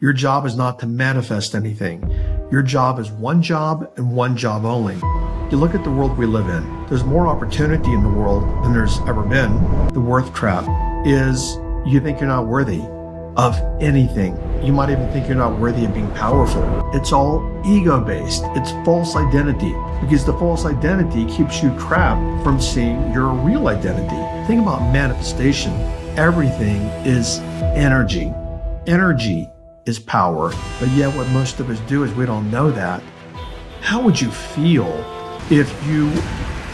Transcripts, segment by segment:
Your job is not to manifest anything. Your job is one job and one job only. You look at the world we live in. There's more opportunity in the world than there's ever been. The worth trap is you think you're not worthy of anything. You might even think you're not worthy of being powerful. It's all ego-based. It's false identity, because the false identity keeps you trapped from seeing your real identity. Think about manifestation. Everything is energy. Energy is power, but yet what most of us do is we don't know that. How would you feel if you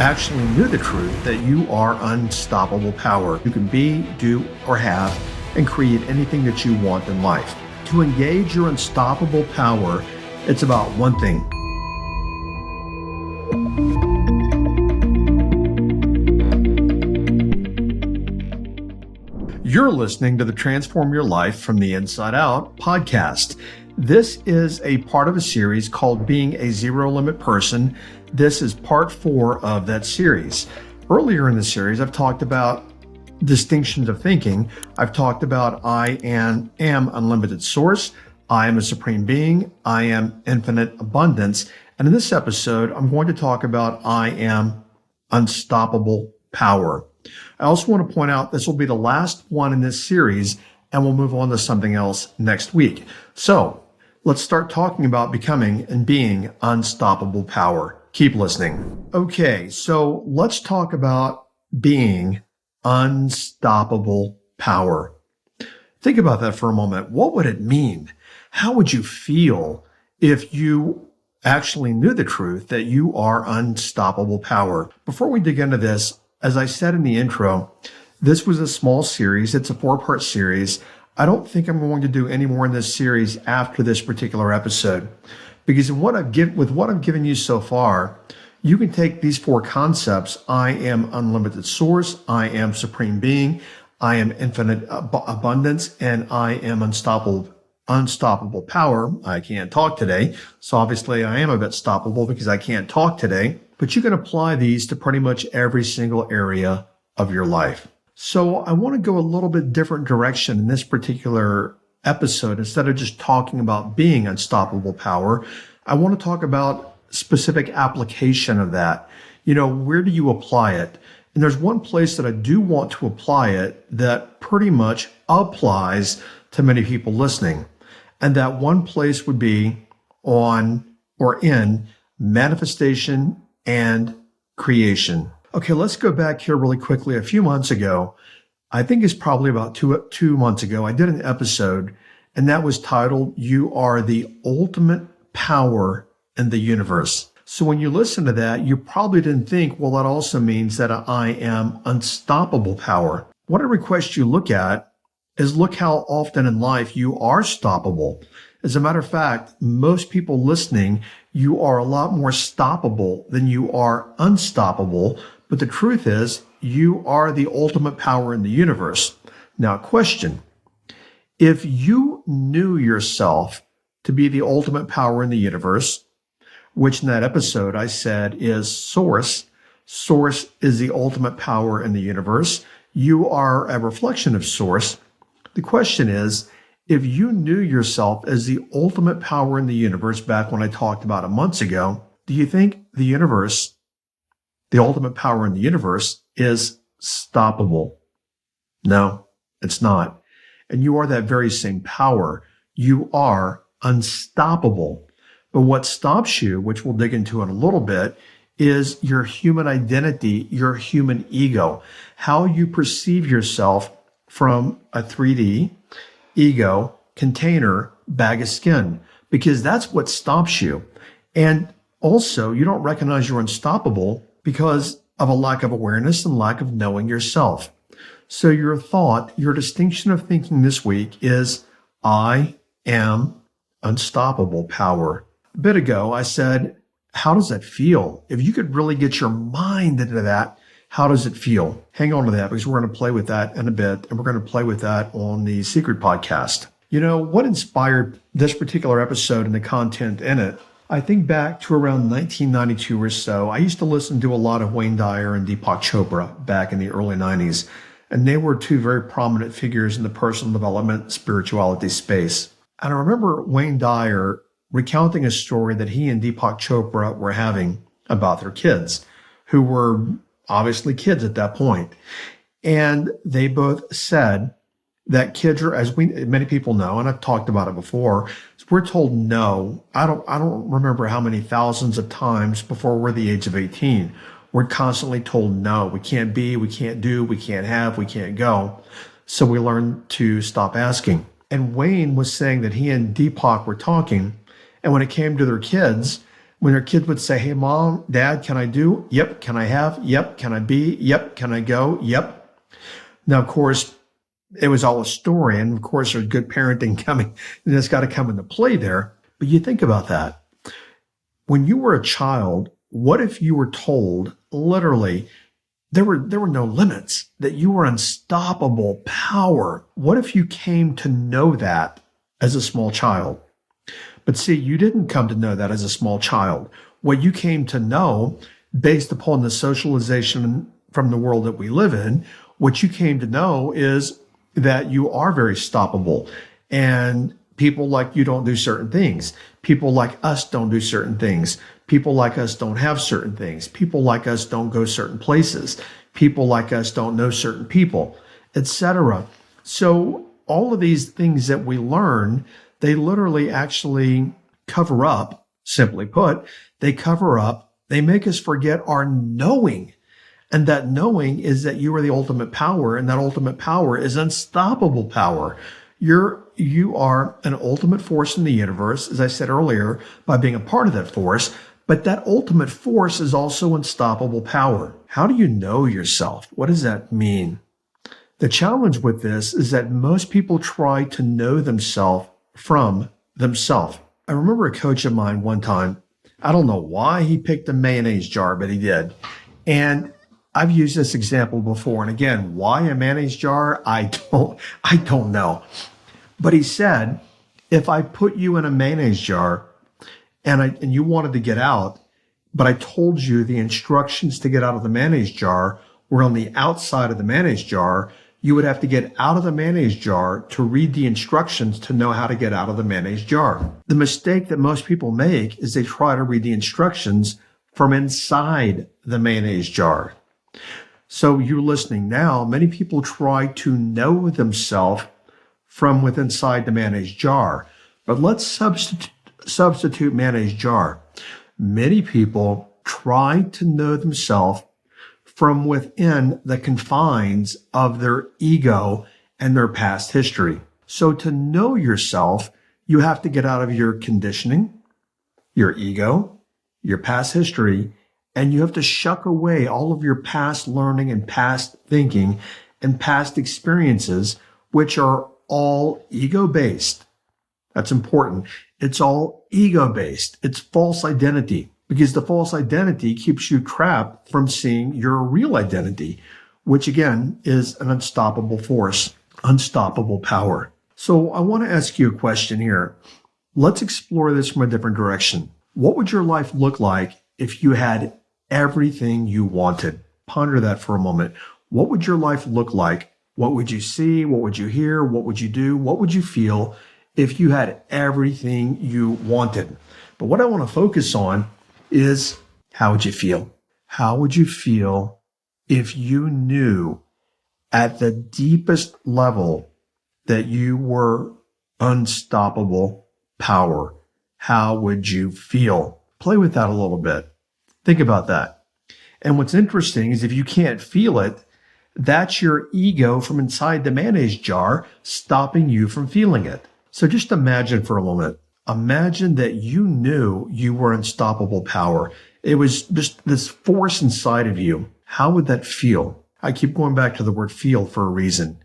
actually knew the truth that you are unstoppable power? You can be, do, or have, and create anything that you want in life. To engage your unstoppable power, it's about one thing. You're listening to the Transform Your Life from the Inside Out podcast. This is a part of a series called Being a Zero Limit Person. This is part 4 of that series. Earlier in the series, I've talked about distinctions of thinking. I've talked about I am unlimited source. I am a supreme being. I am infinite abundance. And in this episode, I'm going to talk about I am unstoppable power. I also want to point out this will be the last one in this series, and we'll move on to something else next week. So let's start talking about becoming and being unstoppable power. Keep listening. Okay, so let's talk about being unstoppable power. Think about that for a moment. What would it mean? How would you feel if you actually knew the truth that you are unstoppable power? Before we dig into this, as I said in the intro, this was a small series. It's a 4-part series. I don't think I'm going to do any more in this series after this particular episode, because with what I've given you so far, you can take these 4 concepts: I am unlimited source, I am supreme being, I am infinite abundance, and I am unstoppable power. I can't talk today, so obviously I am a bit stoppable because I can't talk today. But you can apply these to pretty much every single area of your life. So I want to go a little bit different direction in this particular episode. Instead of just talking about being unstoppable power, I want to talk about specific application of that. Where do you apply it? And there's one place that I do want to apply it that pretty much applies to many people listening. And that one place would be on or in manifestation and creation. Okay, let's go back here really quickly. A few months ago, I think it's probably about two months ago, I did an episode, and that was titled, You Are the Ultimate Power in the Universe. So when you listen to that, you probably didn't think, well, that also means that I am unstoppable power. What I request you look at is look how often in life you are stoppable. As a matter of fact, most people listening, you are a lot more stoppable than you are unstoppable. But the truth is, you are the ultimate power in the universe. Now, question. If you knew yourself to be the ultimate power in the universe, which in that episode I said is source. Source is the ultimate power in the universe. You are a reflection of source. The question is, if you knew yourself as the ultimate power in the universe back when I talked about it months ago, do you think the universe, the ultimate power in the universe, is stoppable? No, it's not. And you are that very same power. You are unstoppable. But what stops you, which we'll dig into in a little bit, is your human identity, your human ego, how you perceive yourself from a 3D ego container bag of skin, because that's what stops you. And also, you don't recognize you're unstoppable because of a lack of awareness and lack of knowing yourself. So your thought, your distinction of thinking this week is, I am unstoppable power. A bit ago, I said, how does that feel? If you could really get your mind into that, how does it feel? Hang on to that, because we're going to play with that in a bit, and we're going to play with that on the Secret Podcast. What inspired this particular episode and the content in it? I think back to around 1992 or so. I used to listen to a lot of Wayne Dyer and Deepak Chopra back in the early 90s, and they were 2 very prominent figures in the personal development spirituality space. And I remember Wayne Dyer recounting a story that he and Deepak Chopra were having about their kids, who were obviously kids at that point. And they both said that kids are, as many people know, and I've talked about it before, we're told no. I don't remember how many thousands of times before we're the age of 18. We're constantly told no. We can't be, we can't do, we can't have, we can't go. So we learn to stop asking. And Wayne was saying that he and Deepak were talking, and when it came to their kids, when their kid would say, hey, Mom, Dad, can I do? Yep. Can I have? Yep. Can I be? Yep. Can I go? Yep. Now, of course, it was all a story. And of course, there's good parenting coming, and it's got to come into play there. But you think about that. When you were a child, what if you were told literally there were no limits, that you were unstoppable power? What if you came to know that as a small child? But see, you didn't come to know that as a small child. What you came to know, based upon the socialization from the world that we live in, what you came to know is that you are very stoppable, and people like you don't do certain things. People like us don't do certain things. People like us don't have certain things. People like us don't go certain places. People like us don't know certain people, etc. So all of these things that we learn, they literally actually cover up, simply put, they cover up, they make us forget our knowing. And that knowing is that you are the ultimate power, and that ultimate power is unstoppable power. You are an ultimate force in the universe, as I said earlier, by being a part of that force, but that ultimate force is also unstoppable power. How do you know yourself? What does that mean? The challenge with this is that most people try to know themselves from themselves. I remember a coach of mine one time, I don't know why he picked a mayonnaise jar, but he did. And I've used this example before. And again, why a mayonnaise jar? I don't know. But he said, if I put you in a mayonnaise jar and you wanted to get out, but I told you the instructions to get out of the mayonnaise jar were on the outside of the mayonnaise jar, you would have to get out of the mayonnaise jar to read the instructions to know how to get out of the mayonnaise jar. The mistake that most people make is they try to read the instructions from inside the mayonnaise jar. So you listening now, many people try to know themselves from within inside the mayonnaise jar. But let's substitute mayonnaise jar. Many people try to know themselves from within the confines of their ego and their past history. So to know yourself, you have to get out of your conditioning, your ego, your past history, and you have to shuck away all of your past learning and past thinking and past experiences, which are all ego-based. That's important. It's all ego-based. It's false identity, because the false identity keeps you trapped from seeing your real identity, which again is an unstoppable force, unstoppable power. So I want to ask you a question here. Let's explore this from a different direction. What would your life look like if you had everything you wanted? Ponder that for a moment. What would your life look like? What would you see? What would you hear? What would you do? What would you feel if you had everything you wanted? But what I want to focus on is, how would you feel? How would you feel if you knew at the deepest level that you were unstoppable power? How would you feel? Play with that a little bit. Think about that. And what's interesting is if you can't feel it, that's your ego from inside the mayonnaise jar stopping you from feeling it. So just imagine for a moment. Imagine that you knew you were unstoppable power. It was just this force inside of you. How would that feel? I keep going back to the word feel for a reason.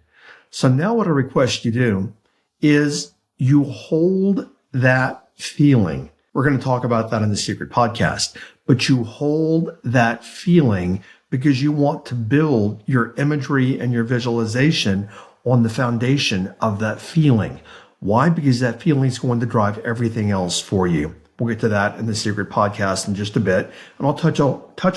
So now what I request you do is you hold that feeling. We're going to talk about that in the Secret Podcast, but you hold that feeling because you want to build your imagery and your visualization on the foundation of that feeling. Why? Because that feeling is going to drive everything else for you. We'll get to that in the Secret Podcast in just a bit, and I'll touch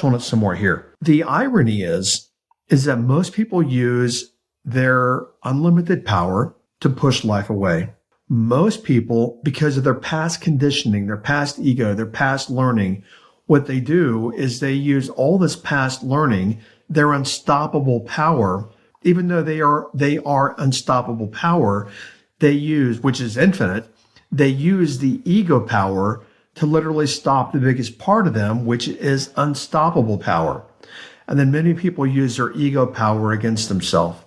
on it some more here. The irony is that most people use their unlimited power to push life away. most people, because of their past conditioning, their past ego, their past learning, what they do is they use all this past learning, their unstoppable power, even though they are unstoppable power, they use, which is infinite, they use the ego power to literally stop the biggest part of them, which is unstoppable power. And then many people use their ego power against themselves.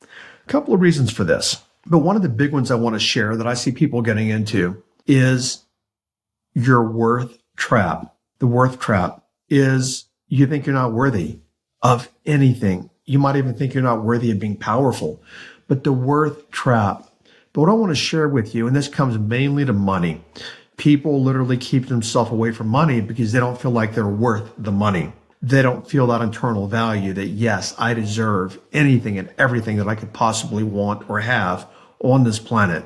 A couple of reasons for this. But one of the big ones I want to share that I see people getting into is your worth trap. The worth trap is you think you're not worthy of anything. You might even think you're not worthy of being powerful. But the worth trap. But what I want to share with you, and this comes mainly to money, people literally keep themselves away from money because they don't feel like they're worth the money. They don't feel that internal value that, yes, I deserve anything and everything that I could possibly want or have on this planet.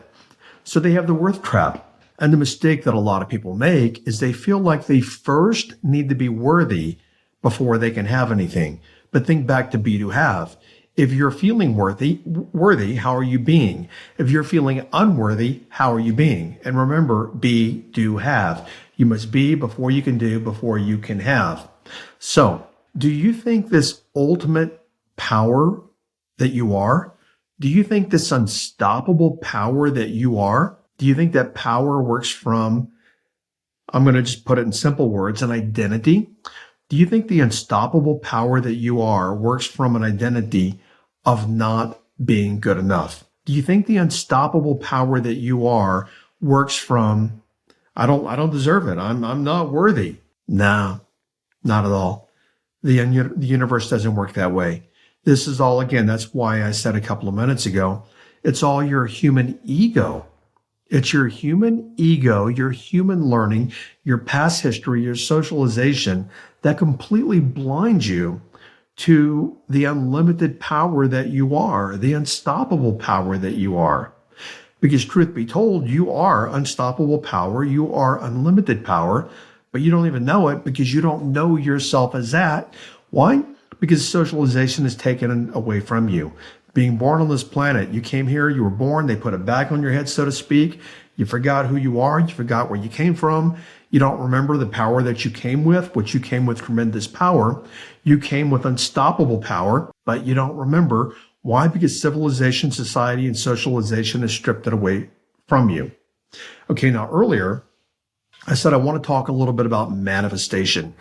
So they have the worth trap. And the mistake that a lot of people make is they feel like they first need to be worthy before they can have anything. But think back to be to have. If you're feeling worthy, how are you being? If you're feeling unworthy, how are you being? And remember, be, do, have. You must be before you can do, before you can have. So, do you think this ultimate power that you are, do you think this unstoppable power that you are, do you think that power works from, I'm going to just put it in simple words, an identity? Do you think the unstoppable power that you are works from an identity of not being good enough? Do you think the unstoppable power that you are works from, I don't deserve it. I'm not worthy. No. Not at all. The universe doesn't work that way. This is all, again, that's why I said a couple of minutes ago, it's all your human ego. It's your human ego, your human learning, your past history, your socialization that completely blinds you to the unlimited power that you are, the unstoppable power that you are. Because truth be told, you are unstoppable power, you are unlimited power, but you don't even know it because you don't know yourself as that. Why? Because socialization is taken away from you. Being born on this planet, you came here, you were born, they put a bag on your head, so to speak. You forgot who you are, you forgot where you came from. You don't remember the power that you came with, which you came with tremendous power. You came with unstoppable power, but you don't remember. Why? Because civilization, society, and socialization has stripped it away from you. Okay, now earlier, I said I want to talk a little bit about manifestation.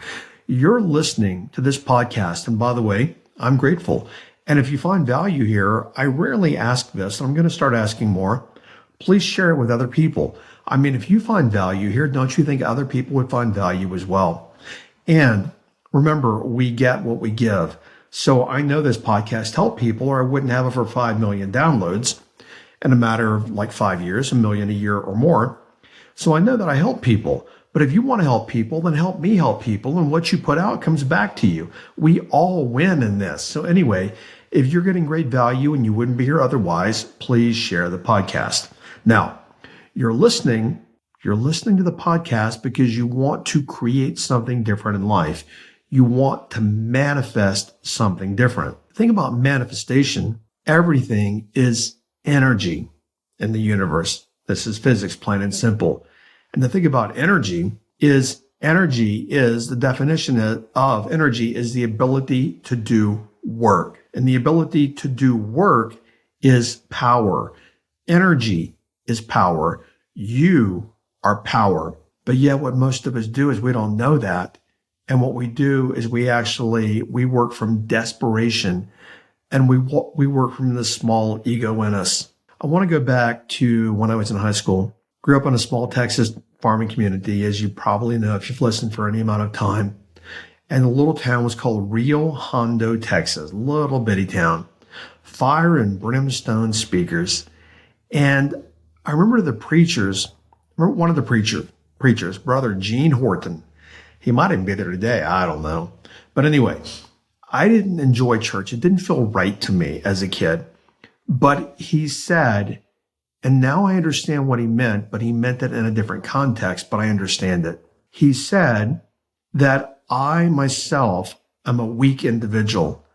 You're listening to this podcast, and by the way, I'm grateful. And if you find value here, I rarely ask this, and I'm going to start asking more. Please share it with other people. I mean, if you find value here, don't you think other people would find value as well? And remember, we get what we give. So I know this podcast helped people, or I wouldn't have it for 5 million downloads in a matter of like 5 years, 1 million a year or more. So I know that I help people. But if you want to help people, then help me help people. And what you put out comes back to you. We all win in this. So anyway, if you're getting great value and you wouldn't be here otherwise, please share the podcast. Now, you're listening to the podcast because you want to create something different in life. You want to manifest something different. Think about manifestation. Everything is energy in the universe. This is physics, plain and simple. And the thing about energy is the definition of energy is the ability to do work. And the ability to do work is power. Energy is power. You are power. But yet what most of us do is we don't know that. And what we do is we work from desperation, and we work from the small ego in us. I want to go back to when I was in high school. Grew up in a small Texas farming community, as you probably know if you've listened for any amount of time. And the little town was called Rio Hondo, Texas. Little bitty town. Fire and brimstone speakers. And I remember one of the preachers, Brother Jim Fortin. He might even be there today. I don't know. But anyway, I didn't enjoy church. It didn't feel right to me as a kid. But he said, and now I understand what he meant, but he meant it in a different context, but I understand it. He said that I myself am a weak individual.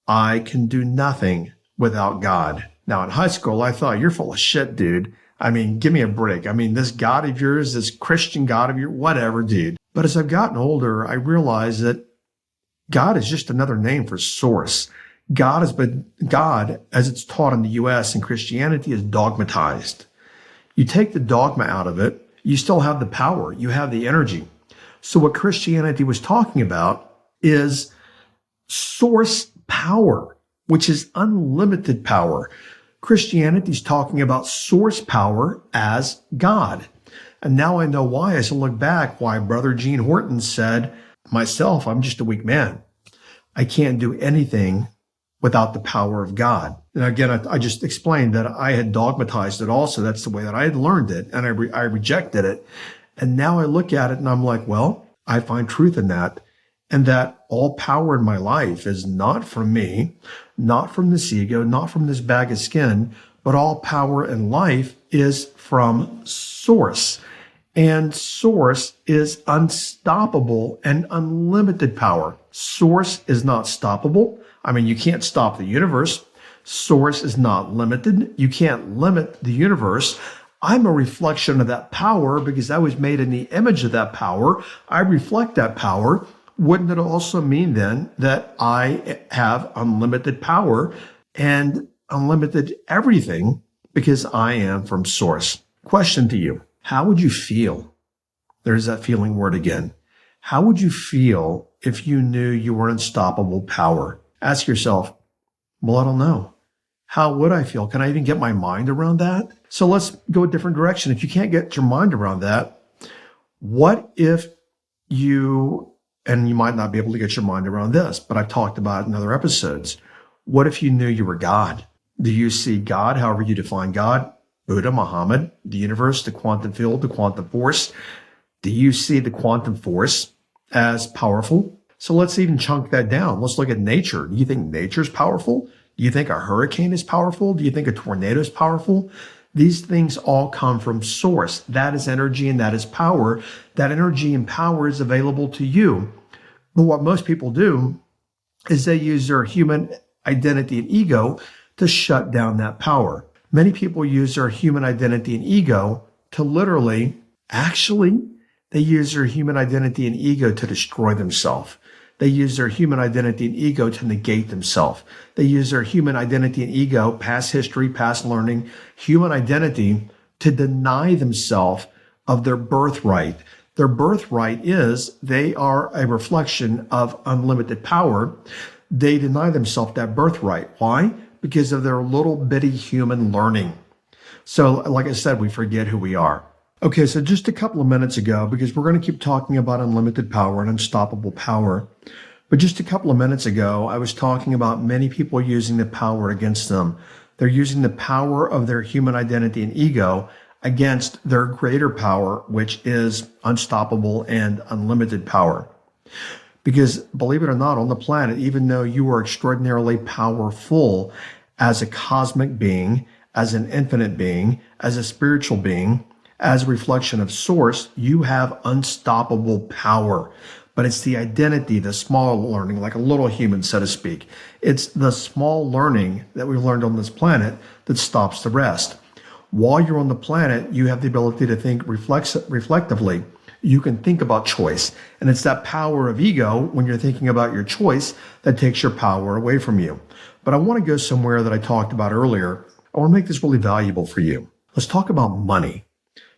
I can do nothing without God. Now in high school, I thought, you're full of shit, dude. I mean, give me a break. I mean, this God of yours, this Christian God of yours, whatever, dude. But as I've gotten older, I realize that God is just another name for source. God, as it's taught in the U.S. and Christianity, is dogmatized. You take the dogma out of it, you still have the power, you have the energy. So what Christianity was talking about is source power, which is unlimited power. Christianity is talking about source power as God. And now I know why, as I look back, why Brother Jim Fortin said, myself, I'm just a weak man. I can't do anything without the power of God. And again, I just explained that I had dogmatized it also. That's the way that I had learned it, and I rejected it. And now I look at it and I'm like, well, I find truth in that, and that all power in my life is not from me, not from this ego, not from this bag of skin, but all power in life is from source. And source is unstoppable and unlimited power. Source is not stoppable. I mean, you can't stop the universe. Source is not limited. You can't limit the universe. I'm a reflection of that power because I was made in the image of that power. I reflect that power. Wouldn't it also mean then that I have unlimited power and unlimited everything because I am from source? Question to you. How would you feel? There's that feeling word again. How would you feel if you knew you were unstoppable power? Ask yourself, well, I don't know. How would I feel? Can I even get my mind around that? So let's go a different direction. If you can't get your mind around that, what if and you might not be able to get your mind around this, but I've talked about it in other episodes. What if you knew you were God? Do you see God, however you define God, Buddha, Muhammad, the universe, the quantum field, the quantum force? Do you see the quantum force as powerful? So let's even chunk that down. Let's look at nature. Do you think nature's powerful? Do you think a hurricane is powerful? Do you think a tornado is powerful? These things all come from source. That is energy and that is power. That energy and power is available to you. But what most people do is they use their human identity and ego to shut down that power. Many people use their human identity and ego to they use their human identity and ego to destroy themselves. They use their human identity and ego to negate themselves. They use their human identity and ego, past history, past learning, human identity to deny themselves of their birthright. Their birthright is they are a reflection of unlimited power. They deny themselves that birthright. Why? Because of their little bitty human learning. So like I said, we forget who we are. Okay, so just a couple of minutes ago, because we're going to keep talking about unlimited power and unstoppable power, but just a couple of minutes ago, I was talking about many people using the power against them. They're using the power of their human identity and ego against their greater power, which is unstoppable and unlimited power. Because believe it or not, on the planet, even though you are extraordinarily powerful as a cosmic being, as an infinite being, as a spiritual being, as a reflection of source, you have unstoppable power. But it's the identity, the small learning, like a little human, so to speak. It's the small learning that we've learned on this planet that stops the rest. While you're on the planet, you have the ability to think reflectively. You can think about choice. And it's that power of ego, when you're thinking about your choice, that takes your power away from you. But I want to go somewhere that I talked about earlier. I want to make this really valuable for you. Let's talk about money.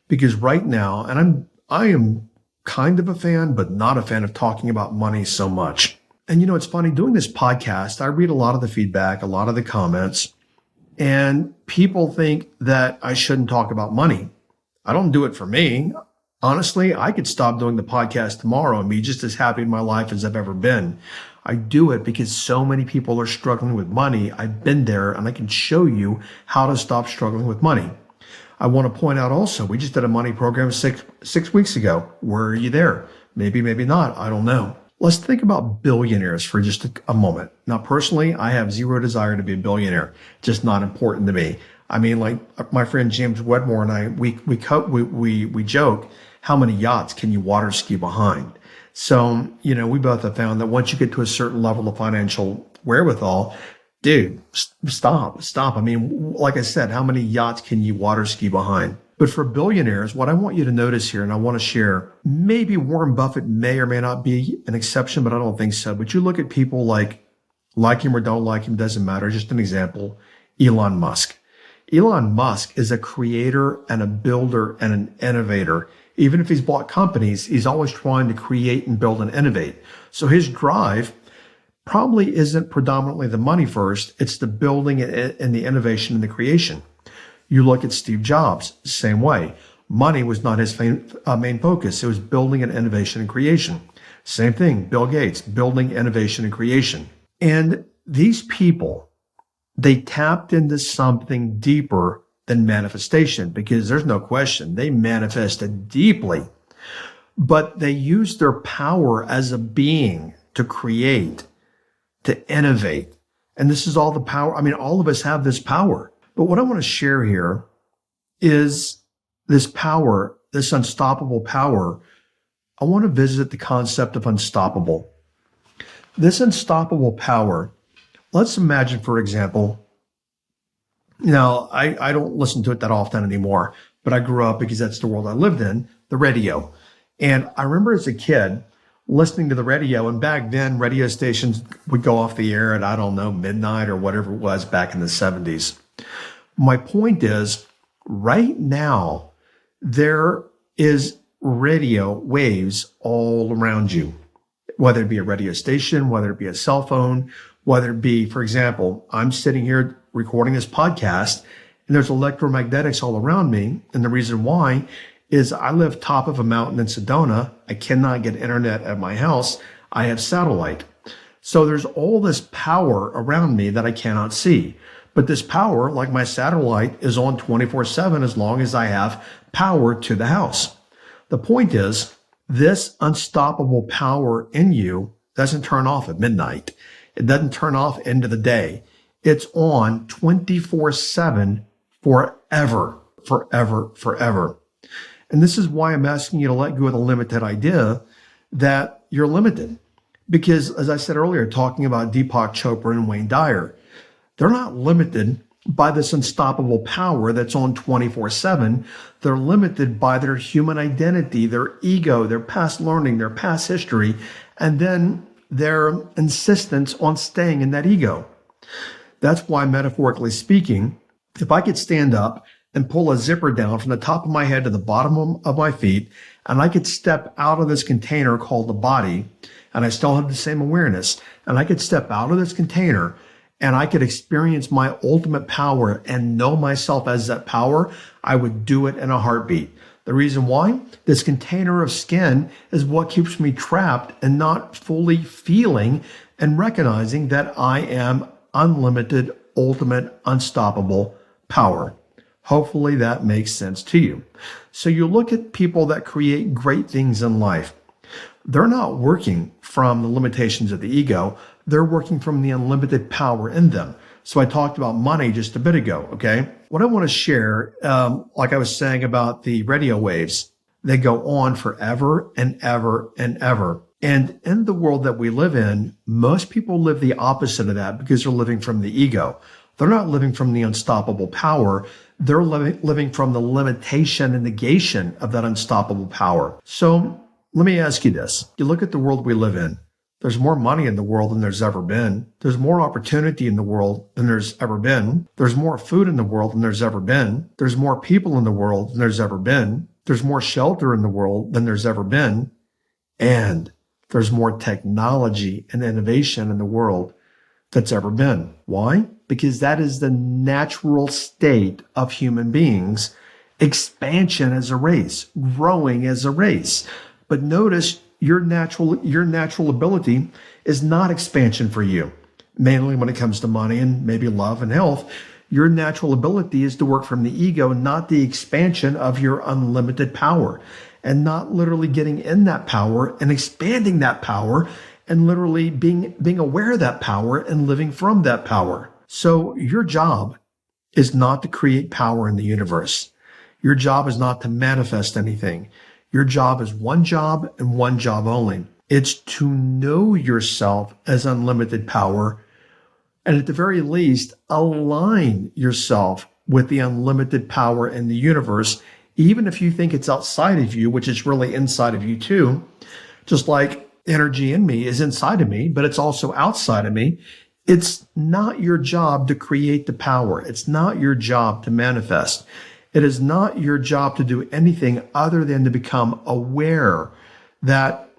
Because right now, and I am kind of a fan, but not a fan of talking about money so much. And it's funny, doing this podcast, I read a lot of the feedback, a lot of the comments, and people think that I shouldn't talk about money. I don't do it for me. Honestly, I could stop doing the podcast tomorrow and be just as happy in my life as I've ever been. I do it because so many people are struggling with money. I've been there and I can show you how to stop struggling with money. I want to point out also, we just did a money program six weeks ago. Were you there? Maybe, maybe not. I don't know. Let's think about billionaires for just a moment. Now, personally, I have zero desire to be a billionaire. Just not important to me. I mean, like my friend James Wedmore and I, we joke, how many yachts can you water ski behind? So, we both have found that once you get to a certain level of financial wherewithal, dude, stop. I mean, like I said, how many yachts can you water ski behind? But for billionaires, what I want you to notice here, and I want to share, maybe Warren Buffett may or may not be an exception, but I don't think so. But you look at people like him or don't like him, doesn't matter. Just an example, Elon Musk. Elon Musk is a creator and a builder and an innovator. Even if he's bought companies, he's always trying to create and build and innovate. So his drive probably isn't predominantly the money first. It's the building and the innovation and the creation. You look at Steve Jobs, same way. Money was not his main focus. It was building and innovation and creation. Same thing, Bill Gates, building, innovation, and creation. And these people, they tapped into something deeper than manifestation, because there's no question they manifested deeply, but they used their power as a being to create, to innovate. And this is all the power. I mean, all of us have this power. But what I want to share here is this power, this unstoppable power. I want to visit the concept of unstoppable. This unstoppable power, let's imagine, for example, I don't listen to it that often anymore, but I grew up, because that's the world I lived in, the radio. And I remember as a kid listening to the radio, and back then radio stations would go off the air at, I don't know, midnight or whatever it was back in the 70s. My point is, right now, there is radio waves all around you, whether it be a radio station, whether it be a cell phone, whether it be, for example, I'm sitting here recording this podcast and there's electromagnetics all around me. And the reason why is I live top of a mountain in Sedona. I cannot get internet at my house. I have satellite. So there's all this power around me that I cannot see. But this power, like my satellite, is on 24/7 as long as I have power to the house. The point is, this unstoppable power in you doesn't turn off at midnight. It doesn't turn off into the day. It's on 24/7 forever, forever, forever. And this is why I'm asking you to let go of the limited idea that you're limited. Because as I said earlier, talking about Deepak Chopra and Wayne Dyer, they're not limited by this unstoppable power that's on 24/7. They're limited by their human identity, their ego, their past learning, their past history, and then their insistence on staying in that ego. That's why, metaphorically speaking, if I could stand up and pull a zipper down from the top of my head to the bottom of my feet, and I could step out of this container called the body, and I still have the same awareness, and I could step out of this container and I could experience my ultimate power and know myself as that power, I would do it in a heartbeat. The reason why? This container of skin is what keeps me trapped and not fully feeling and recognizing that I am unlimited, ultimate, unstoppable power. Hopefully that makes sense to you. So you look at people that create great things in life. They're not working from the limitations of the ego. They're working from the unlimited power in them. So I talked about money just a bit ago, okay? What I want to share, like I was saying about the radio waves, they go on forever and ever and ever. And in the world that we live in, most people live the opposite of that because they're living from the ego. They're not living from the unstoppable power. They're living from the limitation and negation of that unstoppable power. So let me ask you this. You look at the world we live in. There's more money in the world than there's ever been. There's more opportunity in the world than there's ever been. There's more food in the world than there's ever been. There's more people in the world than there's ever been. There's more shelter in the world than there's ever been. And there's more technology and innovation in the world that's ever been. Why? Because that is the natural state of human beings. Expansion as a race, growing as a race. But notice your natural ability is not expansion for you, mainly when it comes to money and maybe love and health. Your natural ability is to work from the ego, not the expansion of your unlimited power, and not literally getting in that power and expanding that power and literally being aware of that power and living from that power. So your job is not to create power in the universe. Your job is not to manifest anything. Your job is one job and one job only. It's to know yourself as unlimited power, and at the very least, align yourself with the unlimited power in the universe Even if you think it's outside of you, which is really inside of you too, just like energy in me is inside of me, but it's also outside of me. It's not your job to create the power. It's not your job to manifest. It is not your job to do anything other than to become aware that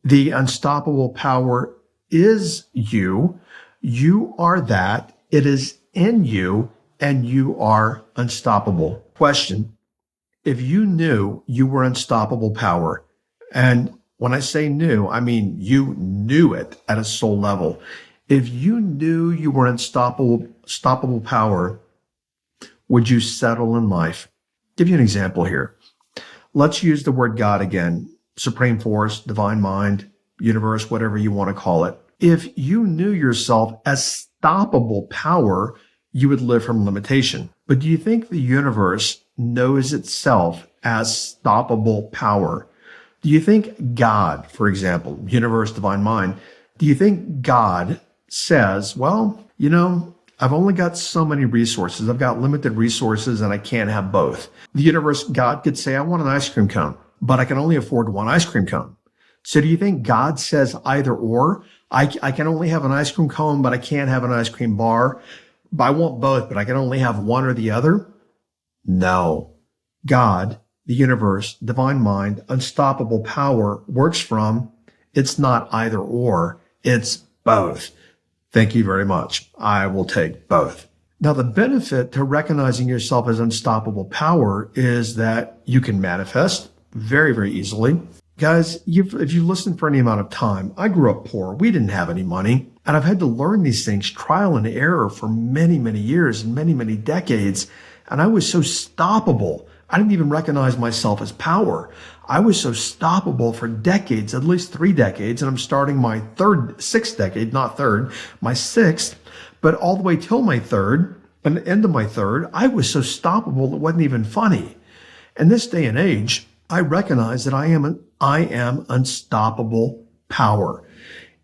the unstoppable power is you. You are that. It is in you, and you are unstoppable. Question: if you knew you were unstoppable power, and when I say knew, I mean you knew it at a soul level. If you knew you were unstoppable power, would you settle in life? Give you an example here. Let's use the word God again. Supreme force, divine mind, universe, whatever you want to call it. If you knew yourself as stoppable power, you would live from limitation. But do you think the universe knows itself as stoppable power? Do you think God, for example, universe, divine mind, do you think God says, well, I've only got so many resources. I've got limited resources and I can't have both. The universe, God could say, I want an ice cream cone, but I can only afford one ice cream cone. So do you think God says either or? I can only have an ice cream cone, but I can't have an ice cream bar. But I want both, but I can only have one or the other? No. God, the universe, divine mind, unstoppable power works from, it's not either or, it's both. Thank you very much. I will take both. Now, the benefit to recognizing yourself as unstoppable power is that you can manifest very, very easily. Guys, if you listen for any amount of time, I grew up poor. We didn't have any money. And I've had to learn these things, trial and error, for many, many years and many, many decades. And I was so stoppable. I didn't even recognize myself as power. I was so stoppable for decades, at least 3 decades. And I'm starting my sixth decade, not third, my sixth. But all the way till my third, and the end of my third, I was so stoppable it wasn't even funny. In this day and age, I recognize that I am unstoppable power.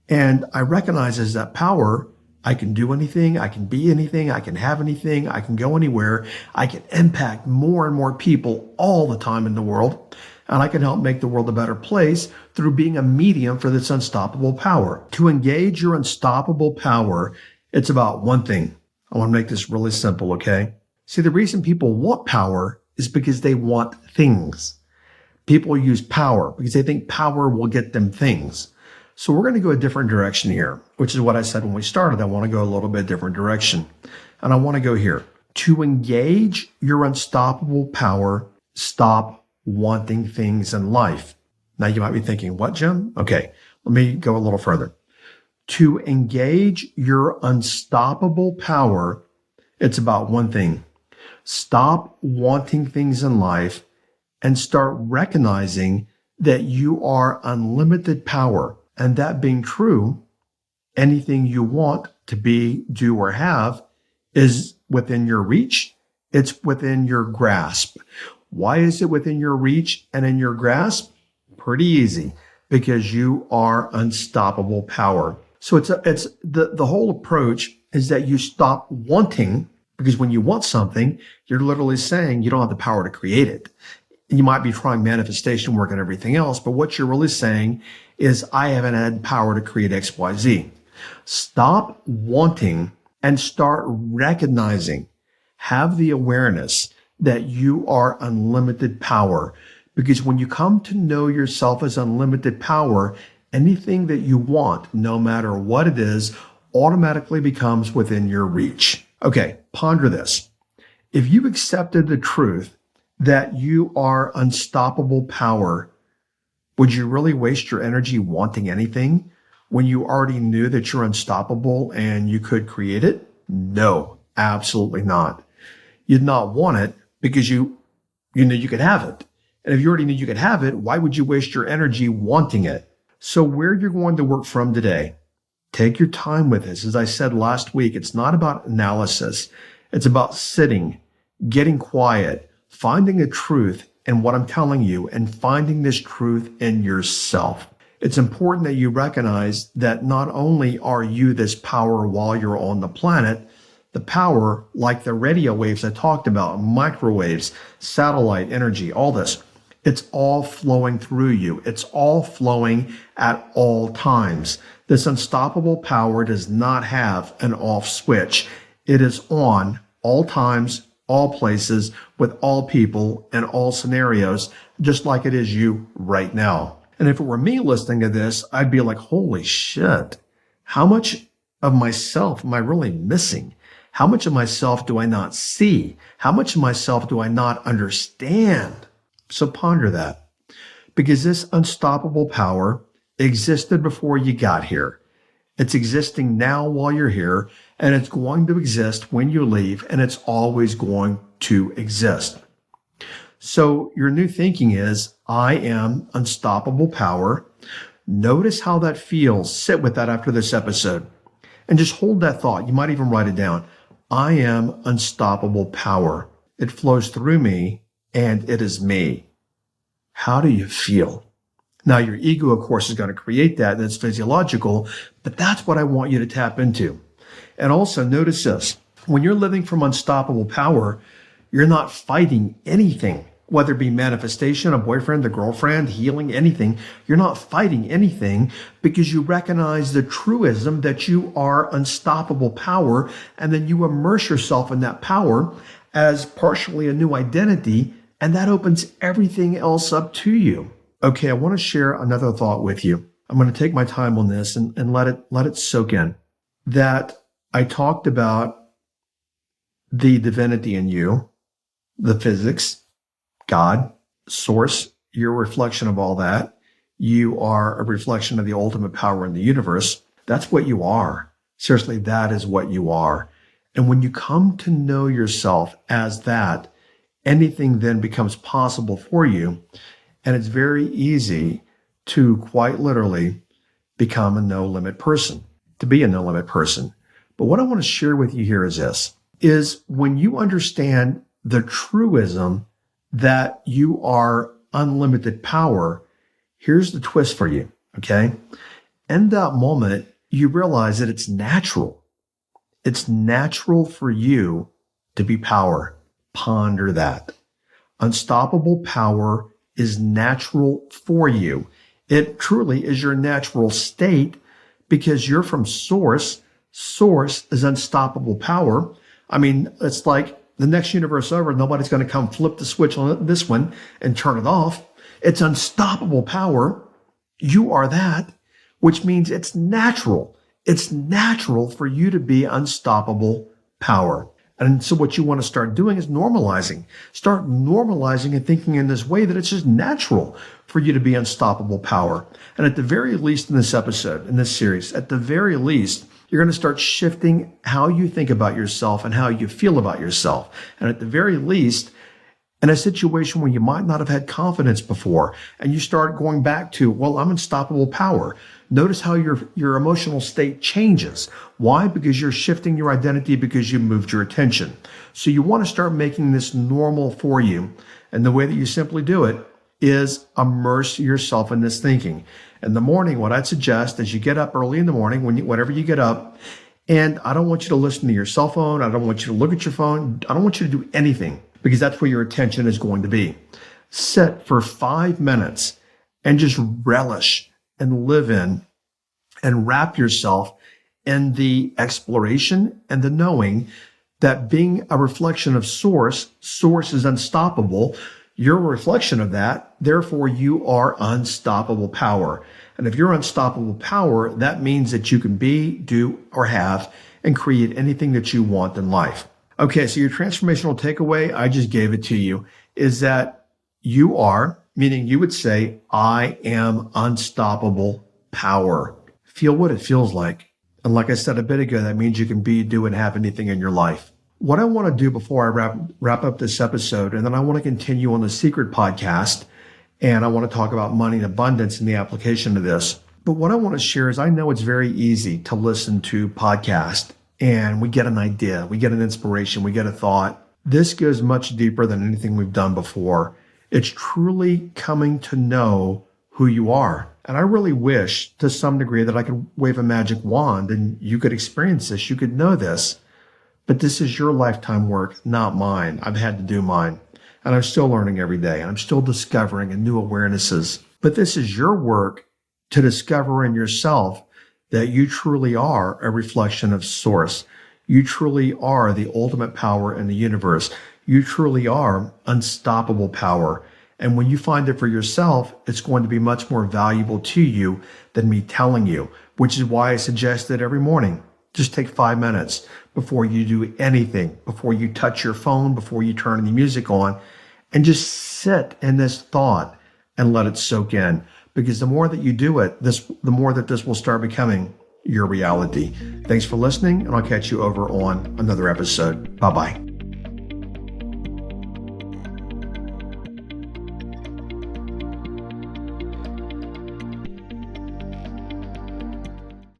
And I recognize as that power, I can do anything, I can be anything, I can have anything, I can go anywhere, I can impact more and more people all the time in the world, and I can help make the world a better place through being a medium for this unstoppable power. To engage your unstoppable power, it's about one thing. I want to make this really simple, okay? See, the reason people want power is because they want things. People use power because they think power will get them things. So we're going to go a different direction here, which is what I said when we started. I want to go a little bit different direction. And I want to go here. To engage your unstoppable power, stop wanting things in life. Now you might be thinking, what, Jim? Okay, let me go a little further. To engage your unstoppable power, it's about one thing. Stop wanting things in life and start recognizing that you are unlimited power. And that being true, anything you want to be, do, or have is within your reach. It's within your grasp. Why is it within your reach and in your grasp? Pretty easy, because you are unstoppable power. So it's the whole approach is that you stop wanting, because when you want something, you're literally saying you don't have the power to create it. You might be trying manifestation work and everything else, but what you're really saying is I haven't had power to create X, Y, Z. Stop wanting and start recognizing, have the awareness that you are unlimited power. Because when you come to know yourself as unlimited power, anything that you want, no matter what it is, automatically becomes within your reach. Okay, ponder this. If you accepted the truth that you are unstoppable power, would you really waste your energy wanting anything when you already knew that you're unstoppable and you could create it? No, absolutely not. You'd not want it because you knew you could have it. And if you already knew you could have it, why would you waste your energy wanting it? So where you're going to work from today, take your time with this. As I said last week, it's not about analysis. It's about sitting, getting quiet, finding the truth in what I'm telling you, and finding this truth in yourself. It's important that you recognize that not only are you this power while you're on the planet, The power, like the radio waves I talked about, microwaves, satellite energy, all this, it's all flowing through you. It's all flowing at all times. This unstoppable power does not have an off switch. It is on all times, all places, with all people, in all scenarios, just like it is you right now. And if it were me listening to this, I'd be like, holy shit, how much of myself am I really missing? How much of myself do I not see? How much of myself do I not understand? So ponder that, because this unstoppable power existed before you got here. It's existing now while you're here, and it's going to exist when you leave, and it's always going to exist. So your new thinking is, I am unstoppable power. Notice how that feels. Sit with that after this episode and just hold that thought. You might even write it down. I am unstoppable power. It flows through me and it is me. How do you feel? Now, your ego, of course, is going to create that. That's physiological, but that's what I want you to tap into. And also notice this. When you're living from unstoppable power, you're not fighting anything, whether it be manifestation, a boyfriend, a girlfriend, healing, anything. You're not fighting anything because you recognize the truism that you are unstoppable power, and then you immerse yourself in that power as partially a new identity, and that opens everything else up to you. Okay, I want to share another thought with you. I'm going to take my time on this and let it soak in. That I talked about the divinity in you, the physics, God, source, you're a reflection of all that. You are a reflection of the ultimate power in the universe. That's what you are. Seriously, that is what you are. And when you come to know yourself as that, anything then becomes possible for you. And it's very easy to quite literally become a no-limit person, to be a no-limit person. But what I want to share with you here is this, is when you understand the truism that you are unlimited power, here's the twist for you, okay? In that moment, you realize that it's natural. It's natural for you to be power. Ponder that. Unstoppable power is natural for you. It truly is your natural state because you're from source. Source is unstoppable power. I mean, it's like the next universe over, nobody's going to come flip the switch on this one and turn it off. It's unstoppable power. You are that, which means it's natural. It's natural for you to be unstoppable power. And so what you want to start doing is normalizing. Start normalizing and thinking in this way that it's just natural for you to be unstoppable power. And at the very least in this episode, in this series, at the very least, you're going to start shifting how you think about yourself and how you feel about yourself. And at the very least, in a situation where you might not have had confidence before, and you start going back to, well, I'm unstoppable power. Notice how your emotional state changes. Why? Because you're shifting your identity because you moved your attention. So you want to start making this normal for you. And the way that you simply do it is immerse yourself in this thinking. In the morning, what I'd suggest is you get up early in the morning, whenever you get up, and I don't want you to listen to your cell phone. I don't want you to look at your phone. I don't want you to do anything because that's where your attention is going to be. Sit for 5 minutes and just relish and live in and wrap yourself in the exploration and the knowing that being a reflection of source is unstoppable. You're a reflection of that. Therefore, you are unstoppable power. And if you're unstoppable power, that means that you can be, do, or have, and create anything that you want in life. Okay, so your transformational takeaway, I just gave it to you, is that you are, meaning you would say, I am unstoppable power. Feel what it feels like. And like I said a bit ago, that means you can be, do, and have anything in your life. What I want to do before I wrap up this episode, and then I want to continue on the Secret podcast, and I want to talk about money and abundance and the application of this. But what I want to share is I know it's very easy to listen to podcasts, and we get an idea, we get an inspiration, we get a thought. This goes much deeper than anything we've done before. It's truly coming to know who you are. And I really wish to some degree that I could wave a magic wand and you could experience this, you could know this. But this is your lifetime work, not mine. I've had to do mine. And I'm still learning every day. And I'm still discovering new awarenesses. But this is your work to discover in yourself that you truly are a reflection of Source. You truly are the ultimate power in the universe. You truly are unstoppable power. And when you find it for yourself, it's going to be much more valuable to you than me telling you, which is why I suggest that every morning, just take 5 minutes before you do anything, before you touch your phone, before you turn any music on, and just sit in this thought and let it soak in. Because the more that you do it, the more that this will start becoming your reality. Thanks for listening, and I'll catch you over on another episode. Bye-bye.